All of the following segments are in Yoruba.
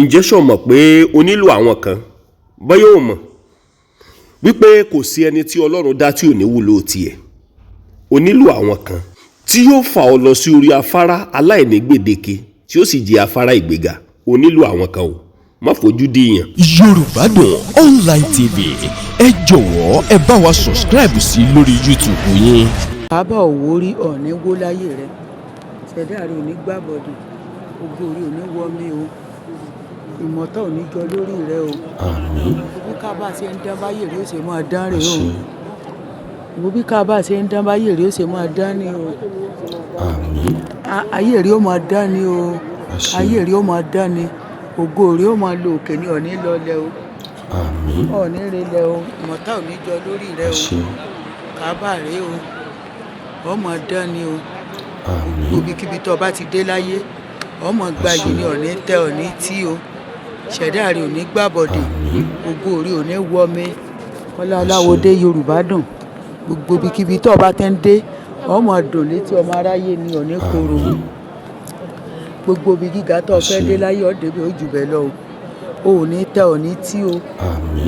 ǹjẹ́ ṣó mọ̀ pé o nílò àwọn kan bóyá o mọ̀ wípé kò sí ẹni tí Ọlọ́run dá tí ò ní wúlò tiẹ̀. O nílò àwọn kan tí yóò fà ọ́ lọ sí orí afárá aláìní gbèdéke tí ó sì jẹ́ afárá ìgbéga. O nílò àwọn kan o, má fojú dìyàn. Yorùbá Dùn Online TV, ẹ jọ̀wọ́ ẹ bá wa subscribe sí lórí YouTube yín. Bàbá òwórí ọ̀ní wó láyé rẹ̀, ṣẹ̀dá rẹ̀ ò ní gbàbọ̀dẹ̀, ògo rẹ̀ ò ní wọmi o, ìmọ̀tá ò ní jọ lórí rẹ̀ o. Àmín. Bí ká bá ṣe ń dán báyé rẹ̀ ó ṣe máa dán rẹ̀ o. Wo bí ká bá ṣe ń dán báyé rẹ̀ ó ṣe máa dán ni o. Àmín. Ayé rẹ̀ ó máa dán ni o. Ayé rẹ̀ ó máa dán ni. Ògo rẹ̀ ó máa lo òkè ní ọ̀ní lọlẹ̀ o. Àmín. Ọ̀ní relẹ̀ o. Ìmọ̀tá ò ní jọ lórí rẹ̀ o. Kábà rẹ̀ o. Ó máa dán ni o. Àmín. Ibikíbi tó bá ti dé láyé, ó máa gba yìí ní ọ̀ní tẹ ọ̀ní tí o. Ṣẹ̀dá rẹ̀ ò ní gbàbọ̀dẹ̀. Ògo rẹ̀ ò ní wọmi. Kọ́lá Aláwọ̀dé Yorùbá Dùn. Gbogbo ibikíbi tó bá tẹ́ ń dé, ó máa dùn létí ọmọ aráyé ní ọ̀ní koro. Gbogbo ibi gíga tó fẹ́ dé láyé ọ̀dẹ̀ bí ó jù bẹ́ẹ̀ lọ o. O ò ní tẹ ọ̀ní tí o.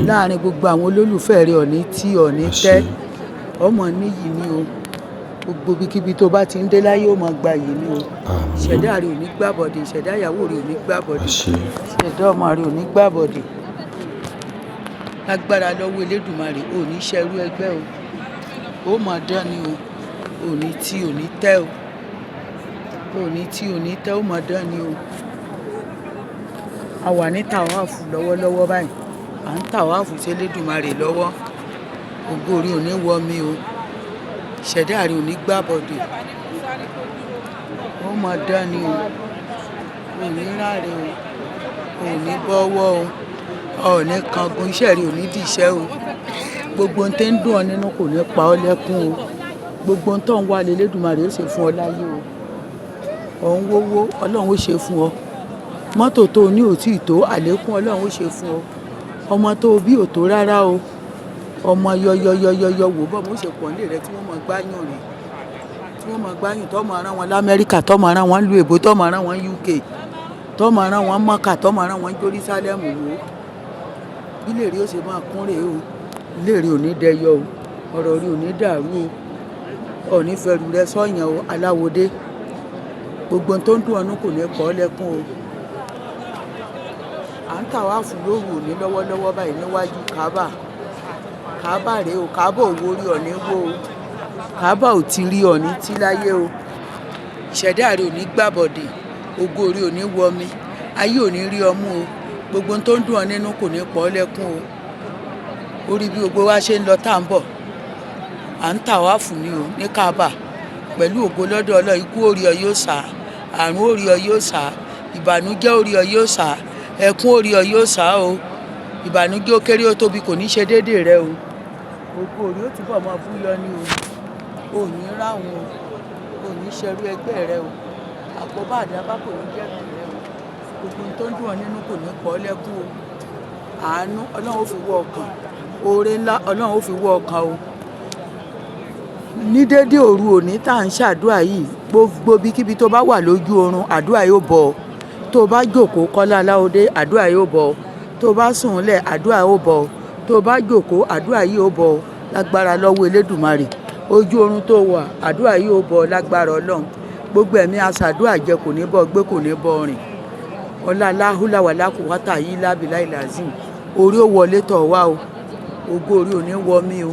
Láàárín gbogbo àwọn olólùfẹ́ rẹ̀ ọ̀ní tí ọ̀ní tẹ́. Ọmọ níyì ni o. Gbogbo ibikíbi tó bá ti ń dé láyé ó máa gba yìí ni o. Ṣẹ̀dá rẹ̀ ò ní gbàbọ̀dẹ̀, ṣẹ̀dá ìyàwó rẹ̀ ò ní gbàbọ̀dẹ̀, ṣẹ̀dá ọmọ rẹ̀ ò ní gbàbọ̀dẹ̀. Lágbára lọ́wọ́ Elédùmarè ò ní ṣẹrú ẹgbẹ́ o. Ó máa dán ni o. Ò ní tí ò ní tẹ́ o. Ò ní tí ò ní tẹ́ ó máa dán ni o. A wà ní tàwáàfù lọ́wọ́lọ́wọ́ báyìí. À ń tàwáàfù sí Elédùmarè lọ́wọ́. Ògo rẹ̀ ò ní wọmi o. Ṣẹ̀dá rẹ̀ ò ní gbàbọ̀dẹ̀. Ó máa dán ni o. Ò ní ráre o. Ò ní bọ́wọ́ o. Ò ní kangun, iṣẹ́ rẹ̀ ò ní dìṣẹ́ o. Gbogbo ohun tí ń dùn ọ́ nínú kò ní pa ọ́ lẹ́kún o. Gbogbo ohun tó ń wá l'Elédùmarè ó ṣe fún ọ láyé o. Ò ń wówó, Ọlọ́run ó ṣe fún ọ. Mọ́tò tó o ní ò tí ì tó, àlékún Ọlọ́run ó ṣe fún ọ. Ọmọ tó o bí ò tó rárá o. Ọmọ yọyọyọyọyọ wò bọ́ mo ṣe pọ̀ nílé rẹ tí wọ́n máa gbáyàn rẹ̀. Tí wọ́n máa gbáyàn tó máa rán wọn l'Amẹ́ríkà, tó máa rán wọn lu èbó, tó máa rán wọn UK, tó máa rán wọn Mọ́kà, tó máa rán wọn Jerusalem wò. Bí ilé rí ó ṣe máa kún rèé o. Ilé rí ò ní dẹyọ o. Ọ̀rọ̀ rí ò ní dàrú o. Ò ní fẹrù rẹ sọ́yàn o. Aláwọ̀dé. Gbogbo ohun tó ń dùn ọ́nú kò ní pọ̀ lẹ́kún o. À ń tàwáàfù lóru òní lọ́wọ́lọ́wọ́ báyìí níwájú Kábà. Kábà rèé o. Kábà ò wo rí ọ̀ní wó o. Kábà ò ti rí ọ̀ní tí láyé o. Ṣẹ̀dá rẹ̀ ò ní gbàbọ̀dẹ̀. Ògo rẹ̀ ò ní wọmi. Ayé ò ní rí ọmú o. Gbogbo ohun tó ń dùn ọ́ nínú kò ní pọ̀ lẹ́kún o. Orí bí gbogbo wa ṣe ń lọ tá à ń bọ̀. À ń tàwáàfù ni o ní Kábà. Pẹ̀lú ògo lọ́dọ̀ Ọlọ́run, ikú orí ọ yóò sá. Àrùn orí ọ yóò sá. Ìbànújẹ́ orí ọ yóò sá. Ẹkún orí ọ yóò sá o. Ìbànújẹ́ ó kéré ó tóbi kò ní ṣe déédéé rẹ o. Ògo rẹ̀ ó túbọ̀ máa bú yọ ní o. Ò ní ráhùn o. Ò ní ṣẹrú ẹgbẹ́ rẹ o. Àkóbá àdábá kò ní jẹ́ kí rẹ o. Gbogbo ohun tó ń dùn ọ́ nínú kò ní pọ̀ lẹ́kún o. Àánú Ọlọ́run ó fi wọ ọkàn. Oore ńlá Ọlọ́run ó fi wọ ọkàn o. Ní dédé òru òní tá à ń ṣàdúrà yìí, gbogbo ibikíbi tó bá wà lójú oorun àdúrà yóò bọ̀ ọ́. Tó bá jókòó Kọ́lá Aláwọ̀dé àdúrà yóò bọ̀ ọ́. Tó bá sùn lẹ̀ àdúrà yóò bọ̀ ọ́. Tó bá jókòó àdúrà yìí ó bọ̀ ọ́ lágbára lọ́wọ́ Elédùmarè. Ojú oorun tó wà àdúrà yìí ó bọ̀ ọ́ lágbára Ọlọ́run. Gbogbo ẹ̀mí aṣàdúrà jẹ kò ní bọ́ gbé kò ní bọ́ rìn. Ọlá láhúlà wà lákùúwátà yìí lábìlá ìlàzìm. Orí ó wọlé tọ̀ wá o. Ògo orí ò ní wọmí o.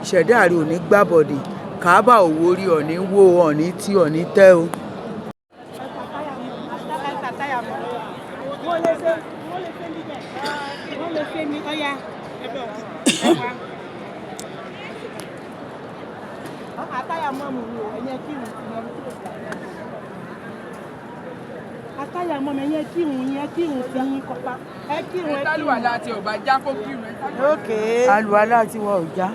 Ṣẹ̀dá rẹ̀ ò ní gbàbọ̀dẹ̀. Kábà ò wo rí ọ̀ní wó ọ̀ní tí ọ̀ní tẹ́ o. Àtàyà mọ́ mi yẹn kírun sí yín kọ́pá. Ẹ kírun ẹ kírun. Àlùwàlá àti ọ̀bà já kó kírun. Àlùwàlá àti wọ̀ ò já.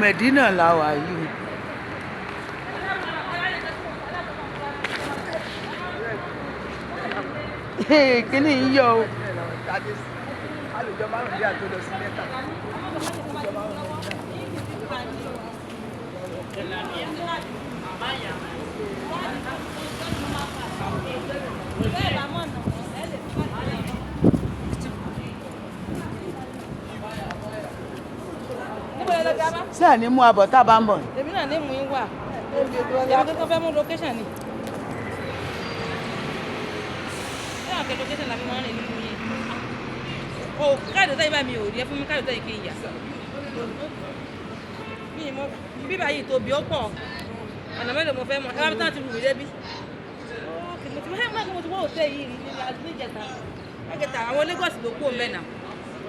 Mẹ̀dínà la wà yìí. Kíní yìí yọ o. Ṣé ẹ̀ ní mú abọ̀ tá a bá ń bọ̀? Èmi náà ní mú yín wà. Ìyàwó kankan fẹ́ mú location ni. Ṣé àwọn akẹ́ location làbí máa ń rìn nínú yín? O káàdì tẹ́yìn báyìí mi ò rí ẹ fún mi káàdì tẹ́yìn kí n yà. Bíbá yìí tóbi ó pọ̀. Ọ̀nà mélòó mo fẹ́ mọ̀? Ẹ wá bí táwọn ti rù mí débi. Mo ti wọ́ òtẹ́ yìí ní ìjẹta. Ẹ̀kẹta àwọn Lagos ló kú òun bẹ́ẹ̀ náà.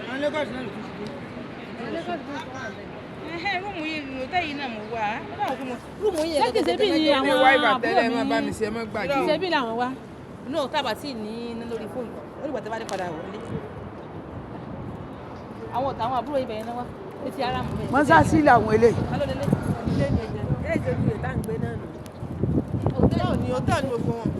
Àwọn Lagos náà ló kú sí. Rúùmù yìí òtẹ́ yìí náà mo wà. Rúùmù yìí ṣé kìí ṣe bí ni àwọn àbúrò mi ṣe bí làwọn wá. inú tábà tí ní lórí fóònù olùgbà tẹ́ bá dé padà wọlé. Àwọn ọ̀tá àwọn àbúrò ibẹ̀ yẹn náà wá etí ara mú bẹ́ẹ̀. Mọ́sáàsì làwọn eléyìí. Alódélé. ilé ni ẹ̀jẹ̀ ẹ̀ ṣe bí ètà ń gbé náà nù. òtẹ́ẹ̀lì ni gbogbo wọn.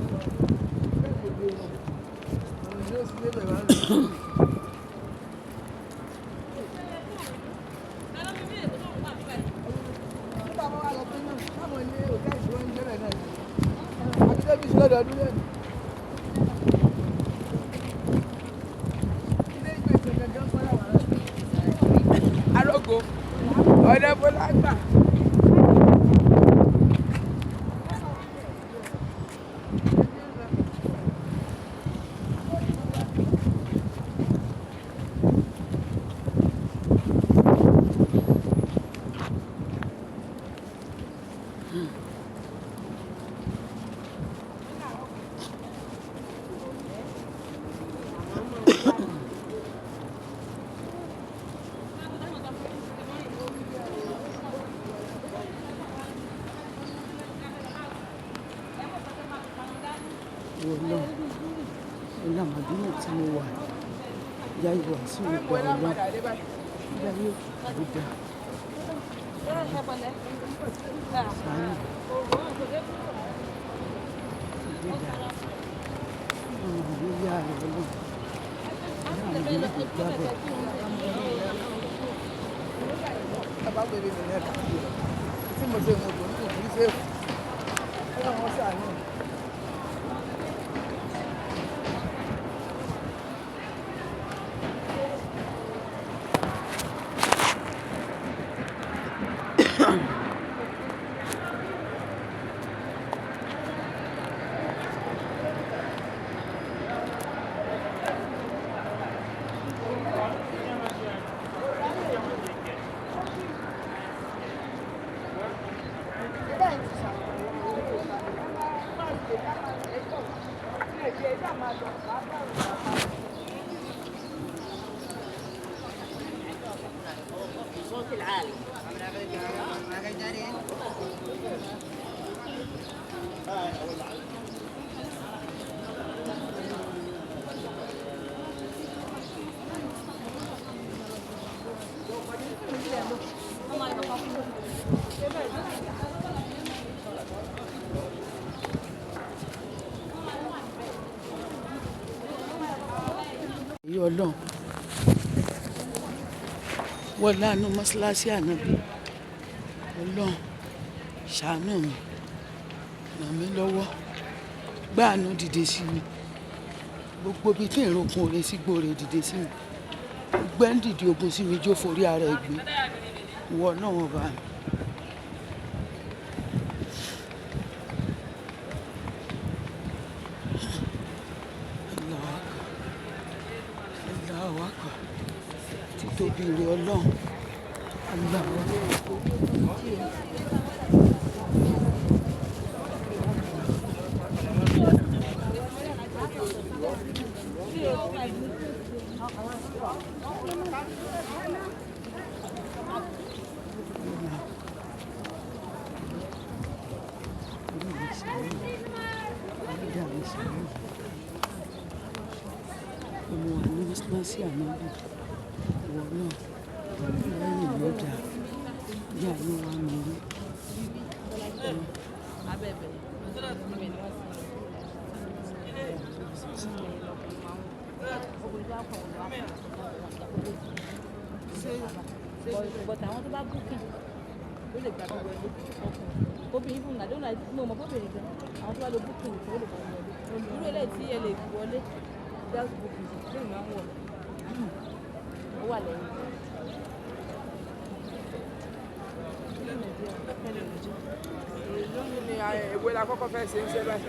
Arógo ọ̀dẹ bọ́lá gbà. Ọlọ́mọdé tí mo wà ìyá ìwà sí ìgbà ọlọ́ ìyá yóò kìí dá sáyẹn ìgbéga ọmọdé yá rẹ̀ ọlọ́ ọmọdé yóò gbábọ̀. Tí mo ṣe mo kò ní kò ní ṣe é wọ́n ṣàánú. Ọlọ́run wọ́n lánàá mọ́ṣáláṣí ànábì Ọlọ́run ṣàánú mi ràn mí lọ́wọ́ gbáàánú dìde sí mi gbogbo bíi tí ìrokun òre sí gbòòrè dìde sí mi gbẹ́ndìdì ogun sí mi jó forí ara ẹ̀ gbé ìwọ náà wọ́n bá mi. Títóbi rẹ̀ Ọlọ́run aláwọ̀. Ọmọ wa ní mọ́ṣáláṣí ànábì ìwọ náà lẹ́yìn ló dáa ìyá yín wá mi rí. abẹ́bẹ̀ but àwọn tó bá búkì ló lè gbà wọlé obìnrin fún nàdó náà mo mọ̀ bóbìnrin gan àwọn tó bá lo búkì nìkan ó lè gbà wọlé irú eléyìí tí ẹ lè wọlé without booking lè máa ń wọ̀ ó wà lẹ́yìn. lónìí ni ìwé la kọ́kọ́ fẹ́ ṣe ń ṣe báyìí.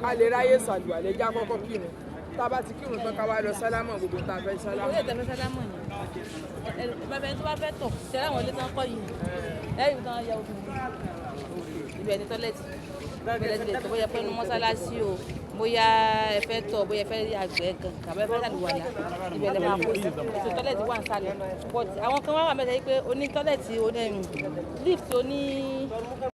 ká lè ráyè ṣàdùà lè já kọ́kọ́ kírun tá a bá ti kírun tán ká wá lọ sálámọ̀ gbogbo tá a fẹ́ sálámọ̀. ilé ìtẹ̀fẹ́ sálámọ̀ yẹn bàbá ẹni tó bá fẹ́ tọ̀ ṣẹlẹ̀ àwọn ilé tán kọ́ yìí lẹ́yìn tán ya obìnrin ibẹ̀ ní tọ́lẹ̀tì ibẹ̀ lè tó bóyá pé inú mọ́sálásí o bóyá ẹ fẹ́ tọ̀ bóyá ẹ fẹ́ àgbẹ̀ kan kàbẹ́ fẹ́ ṣàlùwàlà ibẹ̀ lè máa kó sí ètò tọ́lẹ̀tì wà ń sálẹ̀ but àwọn kan wá wà mẹ́ta yìí pé oní tọ́lẹ̀tì lift oní